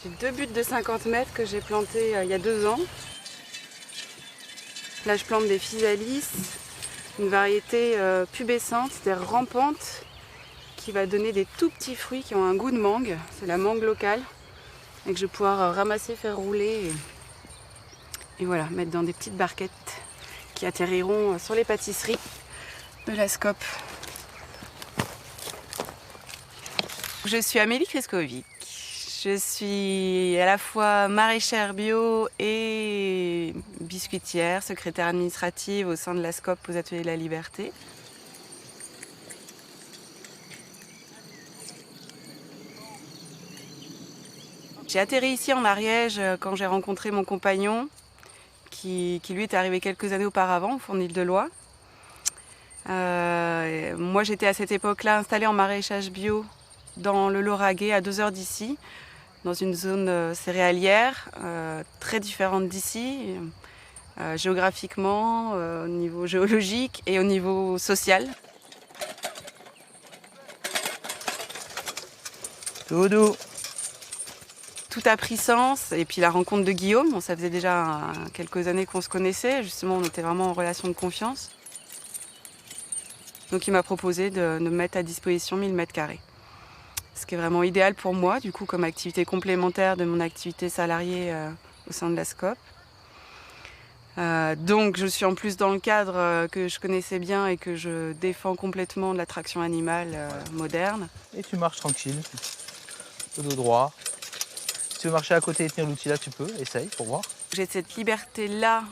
J'ai 2 buttes de 50 mètres que j'ai plantées il y a 2 ans. Là, je plante des physalis, une variété pubescente, c'est-à-dire rampante, qui va donner des tout petits fruits qui ont un goût de mangue. C'est la mangue locale et que je vais pouvoir ramasser, faire rouler et voilà, mettre dans des petites barquettes qui atterriront sur les pâtisseries de la SCOP. Je suis Amélie Kreskovic. Je suis à la fois maraîchère bio et biscuitière, secrétaire administrative au sein de la SCOP aux Ateliers de la Liberté. J'ai atterri ici en Ariège quand j'ai rencontré mon compagnon qui lui est arrivé quelques années auparavant au Fournil-de-Loy. Moi j'étais à cette époque-là installée en maraîchage bio dans le Lauragais à 2 heures d'ici, dans une zone céréalière très différente d'ici, géographiquement, au niveau géologique et au niveau social. Doudou. Tout a pris sens, et puis la rencontre de Guillaume, bon, ça faisait déjà quelques années qu'on se connaissait, justement on était vraiment en relation de confiance. Donc il m'a proposé de me mettre à disposition 1000 m². Ce qui est vraiment idéal pour moi, du coup, comme activité complémentaire de mon activité salariée au sein de la SCOP. Donc je suis en plus dans le cadre que je connaissais bien et que je défends complètement de l'attraction animale moderne. Et tu marches tranquille, le dos droit. Si tu veux marcher à côté et tenir l'outil là, tu peux, essaye pour voir. J'ai cette liberté-là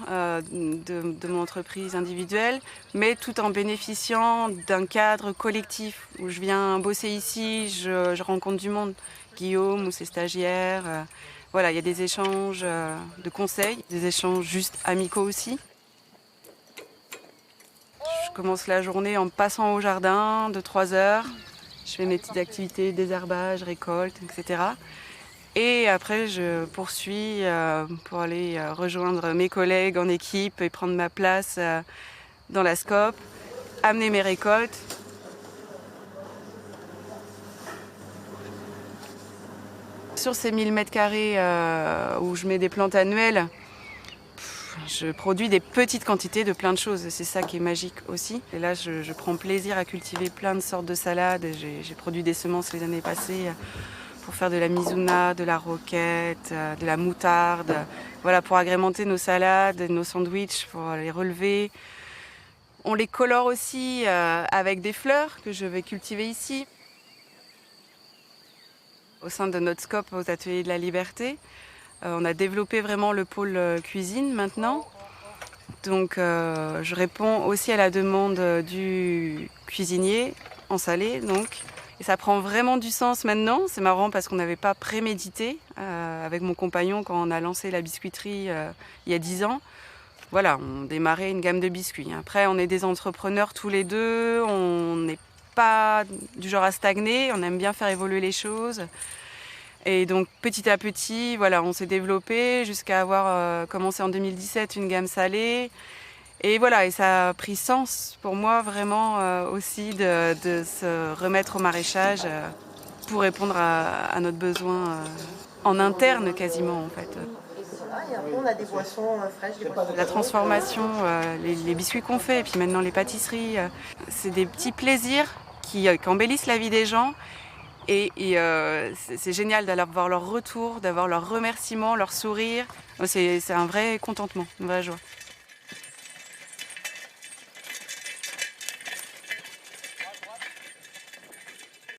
de mon entreprise individuelle, mais tout en bénéficiant d'un cadre collectif où je viens bosser ici, je rencontre du monde, Guillaume ou ses stagiaires. Voilà, il y a des échanges de conseils, des échanges juste amicaux aussi. Je commence la journée en passant au jardin de 3 heures. Je fais mes petites activités, désherbage, récolte, etc. Et après, je poursuis pour aller rejoindre mes collègues en équipe et prendre ma place dans la SCOP, amener mes récoltes. Sur ces 1000 m² où je mets des plantes annuelles, je produis des petites quantités de plein de choses. C'est ça qui est magique aussi. Et là, je prends plaisir à cultiver plein de sortes de salades. J'ai produit des semences les années passées pour faire de la mizuna, de la roquette, de la moutarde, voilà, pour agrémenter nos salades, nos sandwichs, pour les relever. On les colore aussi avec des fleurs que je vais cultiver ici. Au sein de notre SCOP aux Ateliers de la Liberté, on a développé vraiment le pôle cuisine maintenant. Donc je réponds aussi à la demande du cuisinier en salé, donc. Et ça prend vraiment du sens maintenant. C'est marrant parce qu'on n'avait pas prémédité avec mon compagnon quand on a lancé la biscuiterie il y a 10 ans. Voilà, on démarrait une gamme de biscuits. Après, on est des entrepreneurs tous les deux. On n'est pas du genre à stagner. On aime bien faire évoluer les choses. Et donc, petit à petit, voilà, on s'est développé jusqu'à avoir commencé en 2017 une gamme salée. Et voilà, et ça a pris sens pour moi vraiment aussi de se remettre au maraîchage pour répondre à notre besoin en interne quasiment en fait. Et après on a des boissons fraîches, des boissons. La transformation, les biscuits qu'on fait et puis maintenant les pâtisseries, c'est des petits plaisirs qui embellissent la vie des gens. Et c'est génial d'avoir leur retour, d'avoir leur remerciement, leur sourire. C'est un vrai contentement, une vraie joie.